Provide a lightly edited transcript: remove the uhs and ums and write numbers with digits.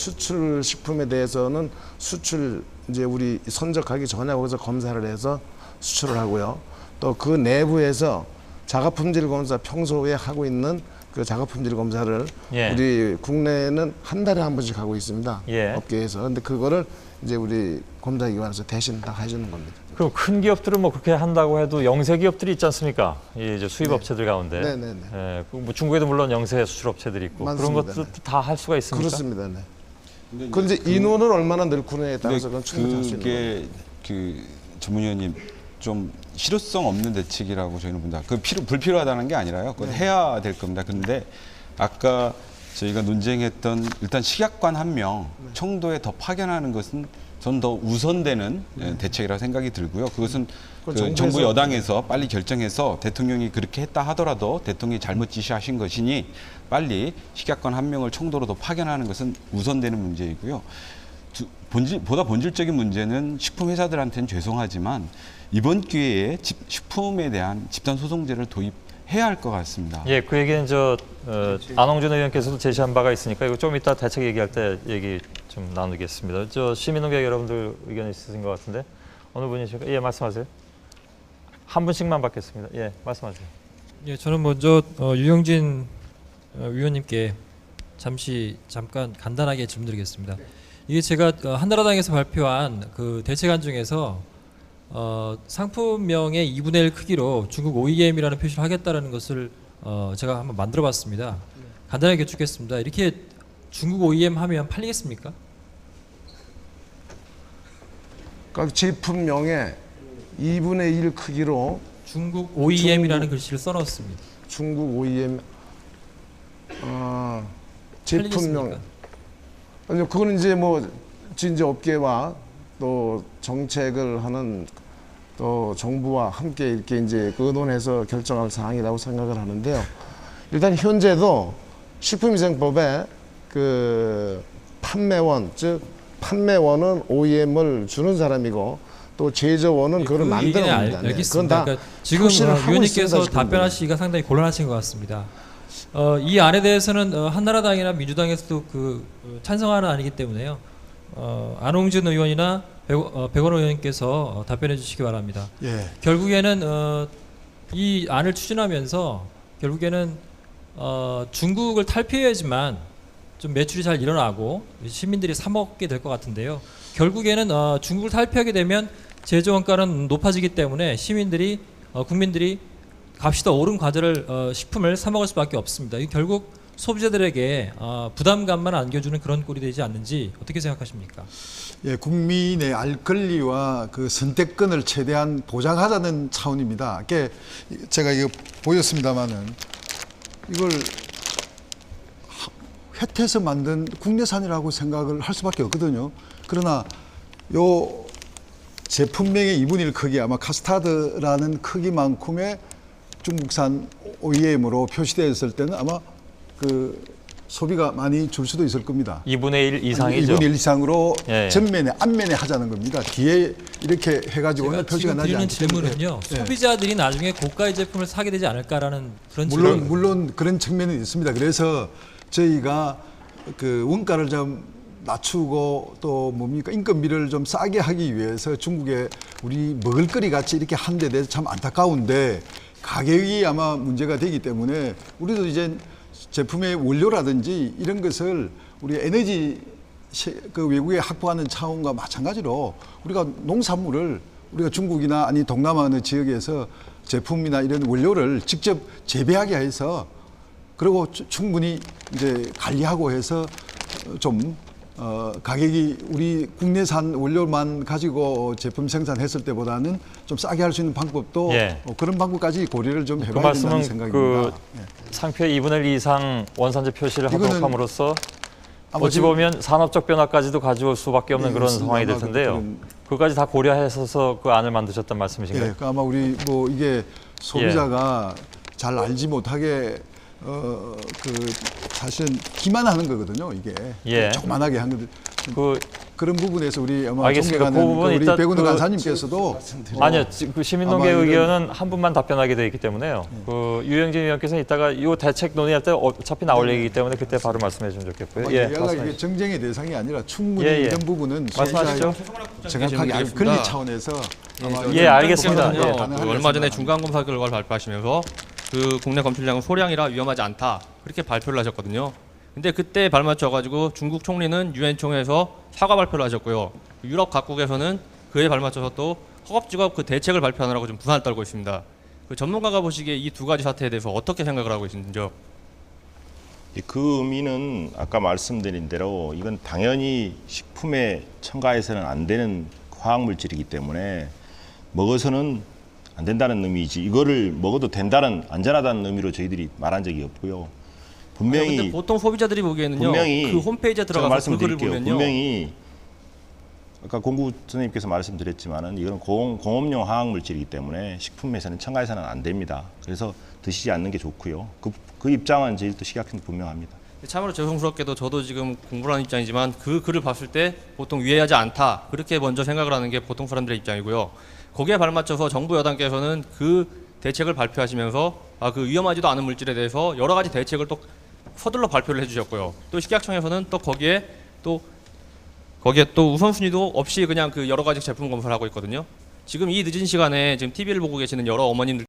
수출 식품에 대해서는 수출 이제 우리 선적하기 전에 거기서 검사를 해서 수출을 하고요. 또 그 내부에서 자가품질 검사 평소에 하고 있는 그 자가품질 검사를 예. 우리 국내에는 한 달에 한 번씩 하고 있습니다. 예. 업계에서. 근데 그거를 이제 우리 검사기관에서 대신 다 해주는 겁니다. 그럼 큰 기업들은 뭐 그렇게 한다고 해도 영세 기업들이 있지 않습니까? 이 이제 수입 업체들 가운데. 네네네. 예, 뭐 중국에도 물론 영세 수출 업체들이 있고 많습니다. 그런 것도 다 할 수가 있습니까? 그렇습니다. 네. 그 이제 인원을 얼마나 늘구느냐에 따라서 그건 충분히 할 수 있는 거예요. 그게 그 전문위원님 좀 실효성 없는 대책이라고 저희는 본다. 그 불필요하다는 게 아니라요. 그건 해야 될 겁니다. 그런데 아까 저희가 논쟁했던 일단 식약관 한 명 청도에 더 파견하는 것은 전 더 우선되는 대책이라고 생각이 들고요. 그것은 그 정부 여당에서 빨리 결정해서 대통령이 그렇게 했다 하더라도 대통령이 잘못 지시하신 것이니 빨리 식약관 한 명을 청도로 더 파견하는 것은 우선되는 문제이고요. 보다 본질적인 문제는 식품 회사들한테는 죄송하지만 이번 기회에 식품에 대한 집단소송제를 도입해야 할 것 같습니다. 예, 그 얘기는 안홍준 의원께서도 제시한 바가 있으니까 이거 좀 이따 대책 얘기할 때 얘기 좀 나누겠습니다. 시민농객 여러분들 의견 있으신 것 같은데 어느 분이실까요? 예, 말씀하세요. 한 분씩만 받겠습니다. 예, 말씀하세요. 예, 저는 먼저 유영진 위원님께 잠깐 간단하게 질문드리겠습니다. 이게 제가 한나라당에서 발표한 그 대책안 중에서 상품명의 2분의 1 크기로 중국 OEM이라는 표시를 하겠다라는 것을 제가 한번 만들어봤습니다. 간단하게 여쭙겠습니다. 이렇게 중국 OEM 하면 팔리겠습니까? 각 제품명에 2분의 1 크기로 중국 OEM이라는 글씨를 써넣었습니다. 중국 OEM 제품명. 아니요, 그거는 이제 뭐 이제 업계와 또 정책을 하는 또 정부와 함께 이렇게 이제 의논해서 결정할 사항이라고 생각을 하는데요. 일단 현재도 식품위생법에 그 판매원, 즉 판매원은 OEM을 주는 사람이고 또 제조원은 그걸 만드는 겁니다. 알겠습니다. 그건 다 그러니까 지금 위원님께서 답변하시기가 상당히 곤란하신 것 같습니다. 이 안에 대해서는 한나라당이나 민주당에서도 찬성하는 안이기 때문에요. 안홍준 의원이나 백원호 의원님께서 답변해 주시기 바랍니다. 예. 결국에는 이 안을 추진하면서 결국에는 중국을 탈피해야지만 좀 매출이 잘 일어나고 시민들이 사 먹게 될 것 같은데요. 결국에는 중국을 탈피하게 되면 제조 원가는 높아지기 때문에 시민들이 국민들이 값이 더 오른 과자를 식품을 사 먹을 수밖에 없습니다. 이 결국 소비자들에게 부담감만 안겨주는 그런 꼴이 되지 않는지 어떻게 생각하십니까? 예, 국민의 알 권리와 그 선택권을 최대한 보장하자는 차원입니다. 제가 이거 보였습니다만은 이걸 훼해서 만든 국내산이라고 생각을 할 수밖에 없거든요. 그러나 요 제품명의 2분의 1 크기 아마 카스타드라는 크기만큼의 중국산 OEM으로 표시되었을 때는 아마 그 소비가 많이 줄 수도 있을 겁니다. 2분의 1 이상이죠. 2분의 1 이상으로 예. 전면에 앞면에 하자는 겁니다. 뒤에 이렇게 해가지고는 표시가 나지 않기 때문에. 질문은요. 예. 소비자들이 나중에 고가의 제품을 사게 되지 않을까라는 그런 물론 그런 측면은 있습니다. 그래서 저희가 그 원가를 좀 낮추고 또 뭡니까 인건비를 좀 싸게 하기 위해서 중국에 우리 먹을거리 같이 이렇게 한 데 대해서 참 안타까운데 가격이 아마 문제가 되기 때문에 우리도 이제 제품의 원료라든지 이런 것을 우리 에너지 그 외국에 확보하는 차원과 마찬가지로 우리가 농산물을 우리가 중국이나 아니 동남아 어느 지역에서 제품이나 이런 원료를 직접 재배하게 해서 그리고 충분히 이제 관리하고 해서 좀 가격이 우리 국내산 원료만 가지고 제품 생산했을 때보다는 좀 싸게 할 수 있는 방법도 예. 그런 방법까지 고려를 좀 그 해봐야 된다는 말씀은 생각입니다. 상표의 2분의 1 이상 원산지 표시를 이거는 하도록 함으로써 아마 어찌 보면 산업적 변화까지도 가져올 수밖에 없는 네, 그런 그렇습니다. 상황이 될 아마 텐데요. 그것까지 다 고려해서 그 안을 만드셨단 말씀이신가요? 예, 아마 우리 뭐 이게 소비자가 잘 알지 못하게 사실은 기만하는 거거든요. 이게 예. 조그만하게 한 거들. 그 그런 부분에서 우리 아마 알겠습니다. 존경하는 그 부분 우리 일단 백운호 그- 간사님께서도 아니요, 그 시민논객 아마 이런- 의견은 한 분만 답변하게 되어 있기 때문에요. 그 유영진 의원께서는 이따가 이 대책 논의할 때 어차피 나올 얘기이기 때문에 그때 바로 말씀해 주면 좋겠고요. 예, 얘가 말씀해 이게 정쟁의 대상이 아니라 충분히 예, 예. 이런 부분은 말씀하시죠. 정확하게 알 권리 차원에서 아마 예, 알겠습니다. 부분은 예. 가능하지 그 얼마 전에 않습니다. 중간 검사 결과를 발표하시면서 그 국내 검출량은 소량이라 위험하지 않다 그렇게 발표를 하셨거든요. 근데 그때 발맞춰 가지고 중국 총리는 유엔 총회에서 사과 발표를 하셨고요. 유럽 각국에서는 그에 발맞춰서 또 허겁지겁 그 대책을 발표하느라고 좀 분한을 떨고 있습니다. 그 전문가가 보시기에 이 두 가지 사태에 대해서 어떻게 생각을 하고 계신지요? 그 의미는 아까 말씀드린 대로 이건 당연히 식품에 첨가해서는 안 되는 화학물질이기 때문에 먹어서는 안 된다는 의미이지 이거를 먹어도 된다는 안전하다는 의미로 저희들이 말한 적이 없고요. 분명히 근데 보통 소비자들이 보기에는요. 분명히 그 홈페이지에 제가 들어가서 그 글을 말씀드릴게요. 보면요. 분명히 아까 공구 선생님께서 말씀드렸지만은 이건 공업용 화학물질이기 때문에 식품에서는 첨가해서는 안 됩니다. 그래서 드시지 않는 게 좋고요. 그 입장은 저희도 식약청도 분명합니다. 참으로 죄송스럽게도 저도 지금 공부를 하는 입장이지만 그 글을 봤을 때 보통 위해하지 않다 그렇게 먼저 생각을 하는 게 보통 사람들의 입장이고요. 거기에 발맞춰서 정부 여당께서는 그 대책을 발표하시면서 그 위험하지도 않은 물질에 대해서 여러 가지 대책을 또 서둘러 발표를 해주셨고요. 또 식약청에서는 또 거기에 또 우선순위도 없이 그냥 그 여러 가지 제품 검사를 하고 있거든요. 지금 이 늦은 시간에 지금 TV를 보고 계시는 여러 어머님들